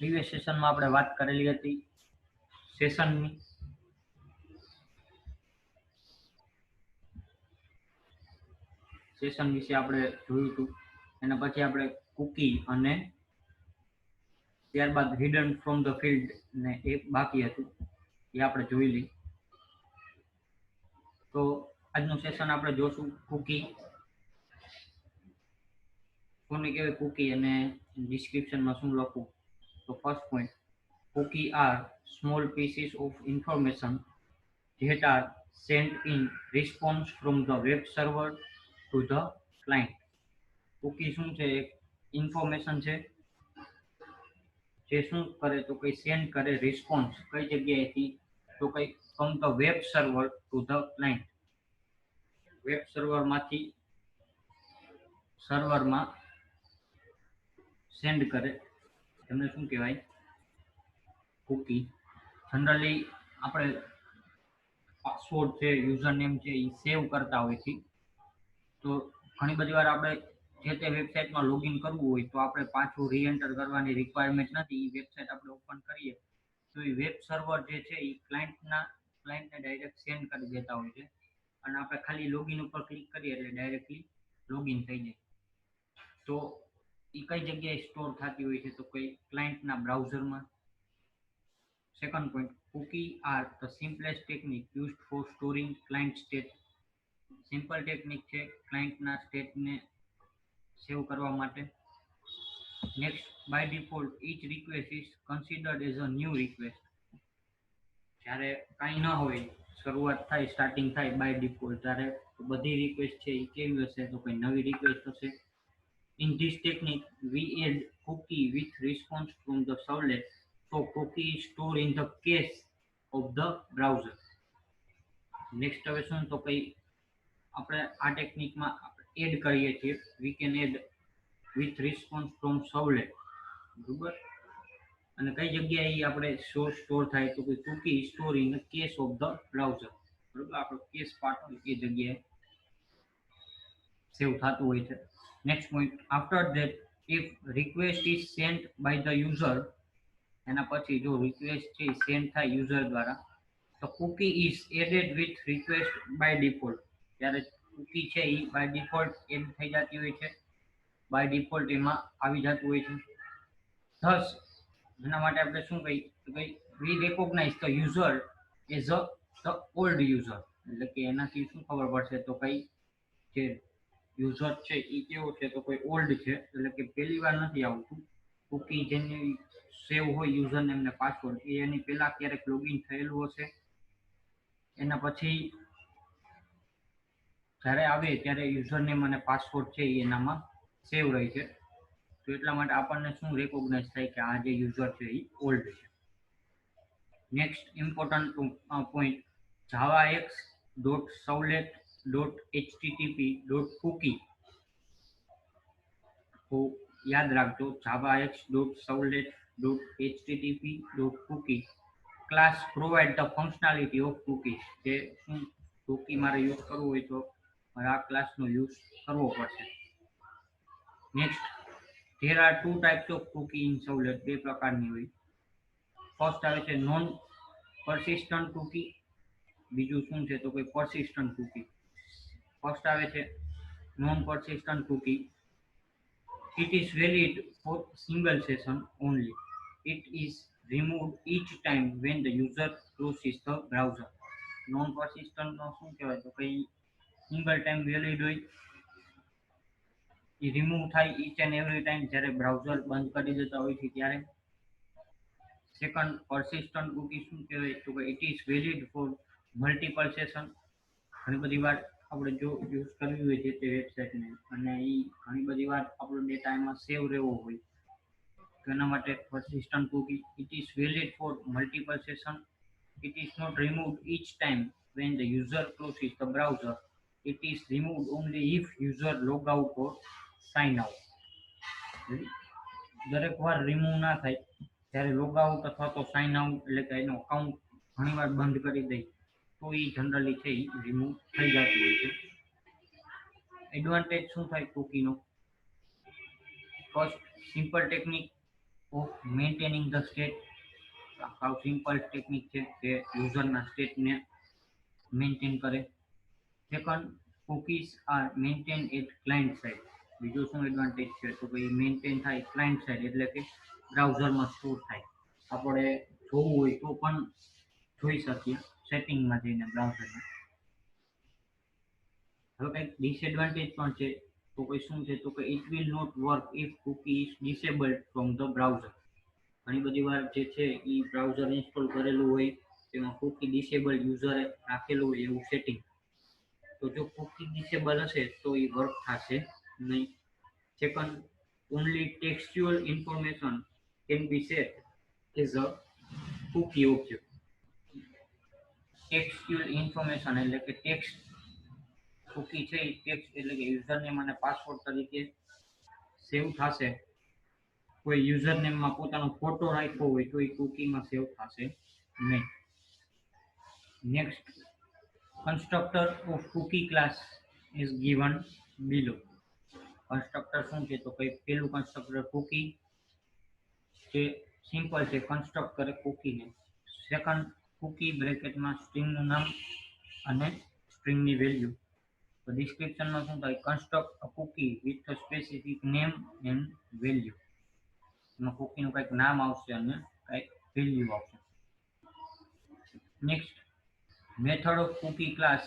Previous સેશનમાં આપણે વાત કરેલી હતી સેશનની. સેશન વિશે આપણે જોયું હતું. એના પછી આપણે કુકી અને ત્યારબાદ હિડન ફ્રોમ ધ ફિલ્ડ ને એક બાકી હતું એ આપણે જોઈ લઈ. તો આજનું સેશન આપણે જોશું કુકી કોને કહેવાય, કુકી અને ડિસ્ક્રિપ્શનમાં શું લખવું. તો first point, cookie are small pieces of information that are sent in response from the web server to the client. cookie શું છે? એક ઇન્ફોર્મેશન છે જે શું કરે તો કઈ સેન્ડ કરે રિસ્પોન્સ કઈ જગ્યાએથી તો કઈ from the web server to the client. Web સર્વરમાંથી સર્વરમાં સેન્ડ કરે, એમને શું કહેવાય? કુકી. જનરલી આપણે પાસવર્ડ છે, યુઝર નેમ છે એ સેવ કરતા હોય છે. તો ઘણી બધી વાર આપણે જે તે વેબસાઇટમાં લોગિન કરવું હોય તો આપણે પાછું રીએન્ટર કરવાની રિક્વાયરમેન્ટ નથી. એ વેબસાઇટ આપણે ઓપન કરીએ તો એ વેબ સર્વર જે છે એ ક્લાયન્ટને ડાયરેક્ટ સેન્ડ કરી દેતા હોય છે અને આપણે ખાલી લોગિન ઉપર ક્લિક કરીએ એટલે ડાયરેક્ટલી લોગિન થઈ જાય. તો એ કઈ જગ્યાએ સ્ટોર થતી હોય છે તો કોઈ ક્લાયન્ટના બ્રાઉઝરમાં. Second point, cookie are the simplest technique used for storing client state. Simple technique છે ક્લાયન્ટના સ્ટેટને સેવ કરવા માટે. Next, by default each request is considered as a new request. જ્યારે કાંઈ ન હોય, શરૂઆત થાય, સ્ટાર્ટિંગ થાય બાય ડિફોલ્ટ, ત્યારે બધી રિક્વેસ્ટ છે એ કેવી હશે તો કોઈ નવી રિક્વેસ્ટ હશે. In this technique we add cookie with response from the servlet, so cookie is stored in the cache of the browser. Next હવે શું તો કઈ આપણે આ ટેકનિકમાં એડ કરીએ છીએ. We can add with response from servlet, બરોબર. અને કઈ જગ્યાએ આપણે સ્ટોર થાય તો કે cookie store in case of the browser, બરોબર. આપણો કેસ પાર્ટ હોય એ જગ્યાએ સેવ થતું હોય છે. Next point, after that if request is sent by the user, એના પછી જો રિક્વેસ્ટ છે સેન્ડ થાય યુઝર દ્વારા તો cookie is added with request by default. ત્યારે કુકી છે એ બાય ડિફોલ્ટ એડ થઈ જતી હોય છે, બાય ડિફોલ્ટ એમાં આવી જતું હોય છે. થસ એના માટે આપણે શું કહીએ તો ભાઈ we recognise the user as a the old user. એટલે કે એનાથી શું ખબર પડશે તો કઈ જે યુઝર છે એ કેવો છે તો કોઈ ઓલ્ડ છે, એટલે કે પહેલી વાર નથી આવતું. કુકી જેની સેવ હોય યુઝર નેમ ને પાસવર્ડ એ એની પહેલા ક્યારેક લોગિન થયેલું હશે, એના પછી જ્યારે આવે ત્યારે યુઝર નેમ અને પાસવર્ડ છે એ એનામાં સેવ રહે છે. તો એટલા માટે આપણને શું રેકોગ્નાઇઝ થાય કે આ જે યુઝર છે એ ઓલ્ડ છે. Next important point, javax.servlet.http.cookie. તો યાદ રાખજો, javax.servlet.http.cookie class provide the functionality of cookie. જે શું કુકી મારે યુઝ કરવું હોય તો મારે આ ક્લાસનો યુઝ કરવો પડશે. Next, there are two types of cookie in servlet. બે પ્રકારની હોય. ફર્સ્ટ આવે છે નોન persistent cookie, બીજું શું છે તો કોઈ persistent cookie. ફર્સ્ટ આવે છે non persistent cookie. It is valid for single session only. It is removed each time when the user closes the browser. Non persistent નો શું કહેવાય તો કઈ સિંગલ ટાઈમ વેલિડ હોય, એ રિમૂવ થાય ઈચ એન્ડ એવરી ટાઈમ જ્યારે browser બંધ કરી દેતા હોય છે ત્યારે. સેકન્ડ, persistent cookie શું કહેવાય તો કે it is valid for multiple session. ઘણી બધી વાર આપણે જો યુઝ કરવી હોય છે તે વેબસાઇટને અને એ ઘણી બધી વાર આપણો ડેટા એમાં સેવ રહેવો હોય તો એના માટે persistent cookie. It is valid for multiple session. It is not removed each time when the user closes the browser. It is removed only if user log out or sign out. દરેક વાર remove ના થાય ત્યારે log out અથવા તો sign out એટલે કે એનો અકાઉન્ટ ઘણી વાર બંધ કરી દે તો એ જનરલી છે એ રિમૂવ થઈ જતું હોય છે. એડવાન્ટેજ શું થાય કુકીનો? First, simple technique of maintaining the state. How simple technique છે કે યુઝરના સ્ટેટને મેન્ટેન કરે. Second, cookies are maintained at client side. બીજો શું એડવાન્ટેજ છે તો ભાઈ મેન્ટેન થાય ક્લાયન્ટ સાઈડ એટલે કે બ્રાઉઝરમાં સ્ટોર થાય. આપણે જોવું હોય તો પણ જોઈ શકીએ સેટિંગમાં જઈને બ્રાઉઝરમાં. હવે કંઈક ડિસએડવાન્ટેજ પણ છે તો કોઈ શું છે તો કે it will not work if cookie is disabled from the browser. ઘણી બધી વાર જે છે એ બ્રાઉઝર ઇન્સ્ટોલ કરેલું હોય તેમાં કુકી ડિસેબલ યુઝરે રાખેલું હોય એવું સેટિંગ, તો જો કુકી ડિસેબલ હશે તો એ વર્ક થશે નહીં. Second, only textual information can be set as a cookie object. Textual information એટલે કે ટેક્સ્ટ કુકી છે એ ટેક્સ્ટ એટલે કે યુઝરનેમ અને પાસવર્ડ તરીકે સેવ થશે. કોઈ યુઝરનેમમાં પોતાનો ફોટો રાખ્યો હોય તો એ કુકીમાં સેવ થશે નહીં. Next, constructor of cookie class is given below. Constructor શું છે તો કંઈ પેલું કન્સ્ટ્રક્ટર કુકી જે સિમ્પલ છે કન્સ્ટ્રક્ટ કરે કુકીને. સેકન્ડ, કુકી બ્રેકેટમાં સ્ટ્રિંગનું નામ અને સ્ટ્રિંગની વેલ્યુ. તો ડિસ્ક્રિપ્શનમાં શું થાય construct a cookie with a specific name and value. એમાં કુકીનું કંઈક નામ આવશે અને કંઈક વેલ્યુ આવશે. Next, method of cookie class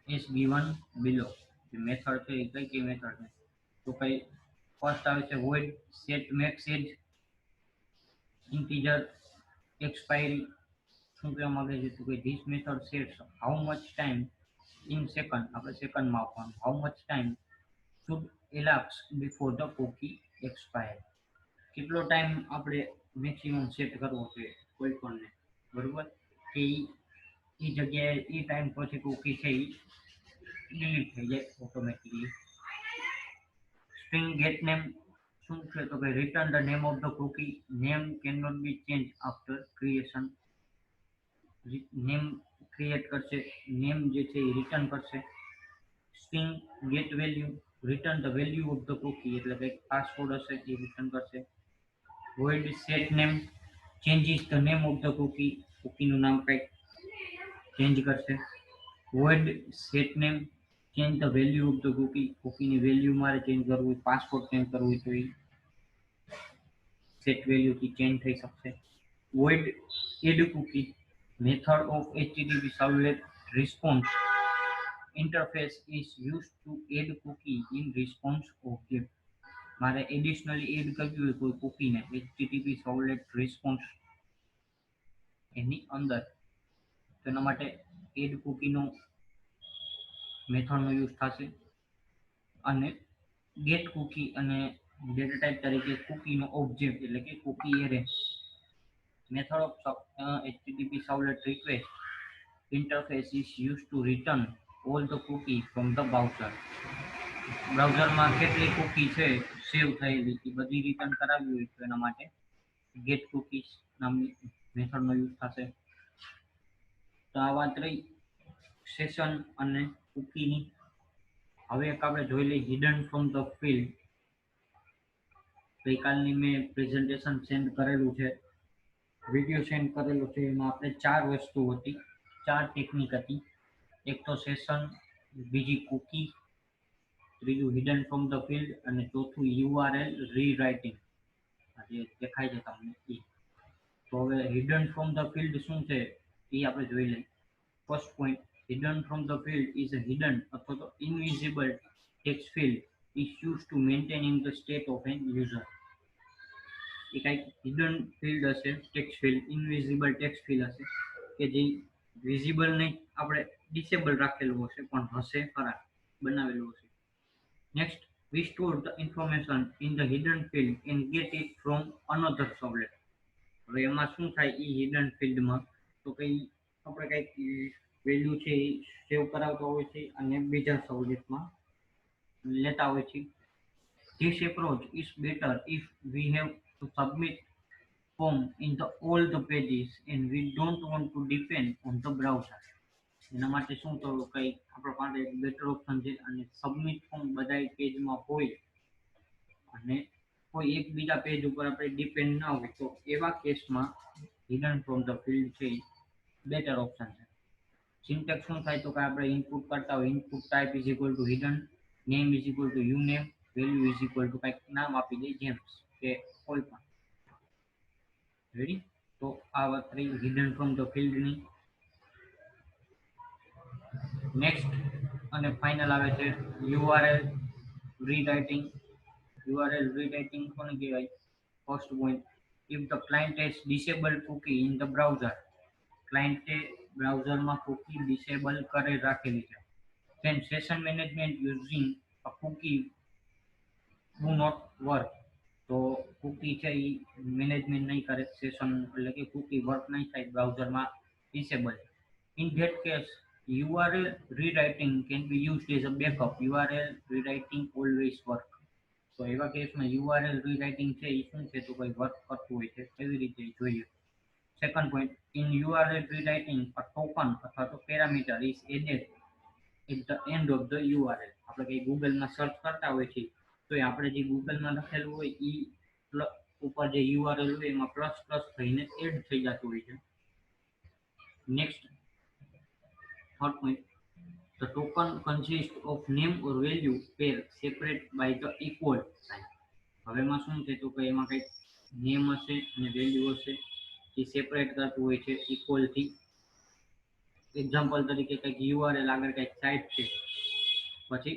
is given below. જે મેથડ છે એ કઈ મેથડ છે તો કઈ ફર્સ્ટ આવે છે void set max age integer expiry. શું કહેવા માંગે છે તો કે this method sets how much time in second, આપણે સેકન્ડમાં આપવાનું how much time should elapse before the cookie expire. કેટલો ટાઈમ આપણે મેક્સિમમ સેટ કરવો છે કોઈ પણને, બરોબર, કે એ જગ્યાએ એ ટાઈમ પછી કુકી છે એ ડિલીટ થઈ જાય ઓટોમેટિકલી. સ્ટ્રિંગ ગેટ નેમ શું છે તો કે return the name of the cookie. Name can not be change after creation. Name create કરશે, નેમ જે છે એ રિટર્ન કરશે. String get value return the value of the cookie એટલે કંઈક પાસવર્ડ હશે એ રિટર્ન કરશે. void set name changes the name of the cookie. કુકીનું નામ કંઈક ચેન્જ કરશે. void set name change the value of the cookie. કુકીની વેલ્યુ મારે ચેન્જ કરવું હોય, પાસવર્ડ ચેન્જ કરવું હોય તો એ સેટ વેલ્યુથી ચેન્જ થઈ શકશે. void add cookie method of http servlet response interface is used to add cookie in response object. મારે એડિશનલી એડ કરવી હોય કોઈ કુકીને http servlet response એની અંદર, તેના માટે એડ કુકીનો મેથડનો યુઝ થશે. અને ગેટ કુકી અને ડેટા ટાઈપ તરીકે કુકીનો ઓબ્જેક્ટ એટલે કે cookie array. Method of http servlet request interface is used to return all the cookie from the browser. બ્રાઉઝરમાં કેટલી કુકી છે સેવ થયેલી એ બધી રિટર્ન કરાવવી હોય તો એના માટે ગેટ કુકીઝ નામની મેથડનો યુઝ થશે. તો આ વાત રહી સેશન અને કુકીની. હવે એક આપણે જોઈ લઈએ હિડન ફ્રોમ ધ ફિલ્ડ. ગઈકાલની મેં પ્રેઝન્ટેશન સેન્ડ કરેલું છે, વિડીયો સેન્ડ કરેલો છે, એમાં આપણે 4 વસ્તુ હતી, 4 ટેકનિક હતી. એક તો સેશન, બીજી કુકી, ત્રીજું હિડન ફ્રોમ ધ ફિલ્ડ અને ચોથું યુઆરએલ રીરાઇટિંગ. જે દેખાય છે તમને એ. તો હવે હિડન ફ્રોમ ધ ફિલ્ડ શું છે એ આપણે જોઈ લઈએ. First point, hidden from the field is a hidden અથવા તો invisible text field is use to maintaining the state of an user. એ કાંઈક હિડન ફિલ્ડ હશે, text field, invisible text field હશે કે જે વિઝિબલ નહીં, આપણે ડિસેબલ રાખેલું હશે પણ હશે ખરા, બનાવેલું હશે. Next, we store the information in the hidden field and get it from another servlet. હવે એમાં શું થાય એ હિડન ફિલ્ડમાં તો કંઈ આપણે કંઈક વેલ્યુ છે એ સેવ કરાવતા હોય છે અને બીજા સર્વલેટમાં લેતા હોય છે. This approach is better if we have to submit form in the all the pages and we don't want to depend on the browser. એના માટે શું તો કંઈ આપણા પાસે બેટર ઓપ્શન છે અને સબમિટ ફોર્મ બધા પેજમાં હોય અને કોઈ એક બીજા પેજ ઉપર આપણે ડિપેન્ડ ના હોય તો એવા કેસમાં હિડન ફ્રોમ ધ ફિલ્ડ છે એ બેટર ઓપ્શન છે. સિન્ટેક્સ શું થાય તો કે આપણે ઇનપુટ કરતા હોય input type is equal two hidden, name is equal to you name, value is equal to કંઈક નામ આપી દઈએ જેમ્સ કે કોઈ પણ. રેડી? તો આ વાત થઈ હિડન ફ્રોમ ધ ફિલ્ડની. નેક્સ્ટ અને ફાઇનલ આવે છે યુઆરએલ રીરાઇટિંગ. યુઆરએલ રીરાઇટિંગ કોને કહેવાય? First point, if the client has disabled cookie in the browser, ક્લાયન્ટે બ્રાઉઝરમાં કૂકી ડિસેબલ કરી રાખેલી છે, then session management using a cookie do not work. તો કૂકી છે એ મેનેજમેન્ટ નહીં કરે, સેશન એટલે કે કૂકી વર્ક નહીં થાય બ્રાઉઝરમાં disable. In that case, URL rewriting can be used as a backup. URL rewriting always work. તો એવા કેસમાં URL rewriting છે એ શું છે તો કોઈ વર્ક કરતું હોય છે, કેવી રીતે જોઈએ. Second point, in URL rewriting a token અથવા તો parameter is added at the end of the URL. આપણે કંઈ ગૂગલમાં સર્ચ કરતા હોય છે તો એ આપણે જે ગૂગલમાં લખેલું હોય એ ઉપર જે URL હોય એમાં પ્લસ પ્લસ થઈને એડ થઈ જતું હોય છે. Next third point, the token consists of name or value pair separate by the equal sign. હવે એમાં શું છે તો કે એમાં કંઈક નેમ હશે અને વેલ્યુ હશે એ સેપરેટ કરતું હોય છે ઇક્વલથી. એક્ઝામ્પલ તરીકે કંઈક યુઆરએલ આગળ કંઈક સાઇટ છે, પછી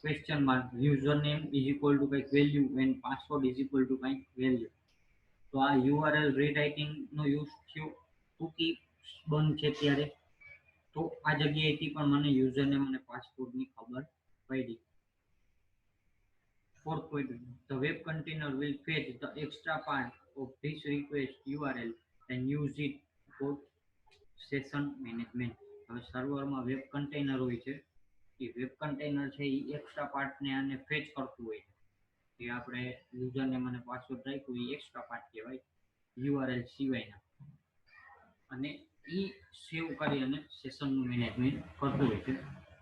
question mark user name is equal to કંઈક value and password is equal to કંઈક વેલ્યુ. તો આ યુઆરએલ રીરાઇટિંગનો યુઝ થયો કૂકી બંધ છે ત્યારે. તો આ જગ્યાએથી પણ મને યુઝર નેમ અને પાસવર્ડની ખબર પડી. Fourth point, the web container will fetch the extra part of this request URL and use it for session management. હવે સર્વરમાં વેબ કન્ટેનર હોય છે, એ વેબ કન્ટેનર છે એ એક્સ્ટ્રા પાર્ટને આને ફેચ કરતું હોય છે. જે આપણે યુઝર નેમ અને પાસવર્ડ રાખ્યું એ એક્સ્ટ્રા પાર્ટ કહેવાય યુઆરએલ સિવાયના, અને એ સેવ કરી અને સેશનનું મેનેજમેન્ટ કરતું હોય છે.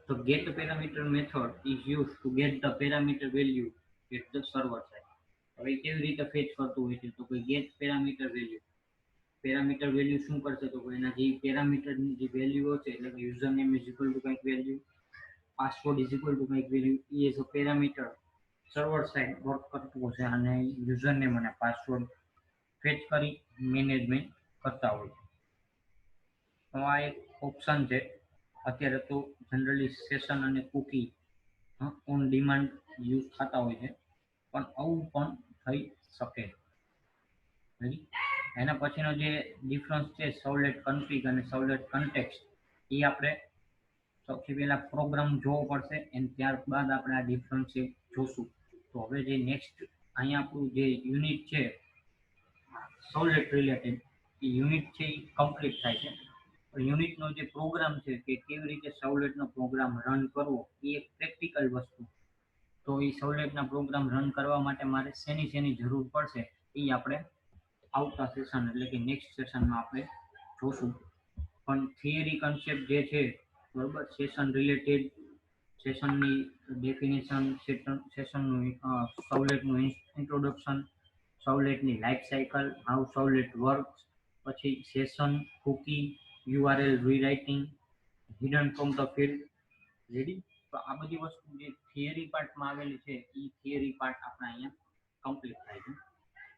તો get parameter method is use to get the parameter value at the server side. હવે કેવી રીતે ફેચ કરતું હોય છે તો કોઈ get parameter value, parameter value શું કરશે તો એના જે પેરામીટરની જે વેલ્યુઓ છે એટલે કે user name is equal to કંઈક value, password is equal to કંઈક વેલ્યુ, એ as a parameter server side work કરતું હશે અને યુઝર નેમ અને પાસવર્ડ ફેચ કરી મેનેજમેન્ટ કરતા હોય છે. તો આ એક ઓપ્શન છે. અત્યારે તો જનરલી સેશન અને કૂકી ઓન ડિમાન્ડ યુઝ થતા હોય છે, પણ આવું પણ થઈ શકે. એના પછીનો જે ડિફરન્સ છે સર્વલેટ કન્ફિગ અને સર્વલેટ કન્ટેક્સ્ટ, એ આપણે સૌથી પહેલા પ્રોગ્રામ જોવો પડશે અને ત્યારબાદ આપણે આ ડિફરન્સ જોશું. તો હવે જે નેક્સ્ટ અહીંયા આપણું જે યુનિટ છે સર્વલેટ રિલેટેડ, એ યુનિટ છે એ કમ્પ્લીટ થાય છે. યુનિટનો જે પ્રોગ્રામ છે કે કેવી રીતે સર્વલેટનો પ્રોગ્રામ રન કરવો એ એક પ્રેક્ટિકલ વસ્તુ. તો એ સર્વલેટના પ્રોગ્રામ રન કરવા માટે મારે શેની જરૂર પડશે એ આપણે આવતા સેશન એટલે કે નેક્સ્ટ સેશનમાં આપણે જોશું. પણ થિયરી કન્સેપ્ટ જે છે બરોબર, સેશન રિલેટેડ, સેશનની ડેફિનેશન, સેશનનું સર્વલેટનું ઇન્ટ્રોડક્શન, સર્વલેટની life cycle, how servlet works, પછી session, cookie, URL rewriting, hidden from the field. Ready? તો આ બધી વસ્તુ જે થિયરી પાર્ટમાં આવેલી છે એ થિયરી પાર્ટ આપણે અહીંયા કમ્પ્લીટ થાય છે.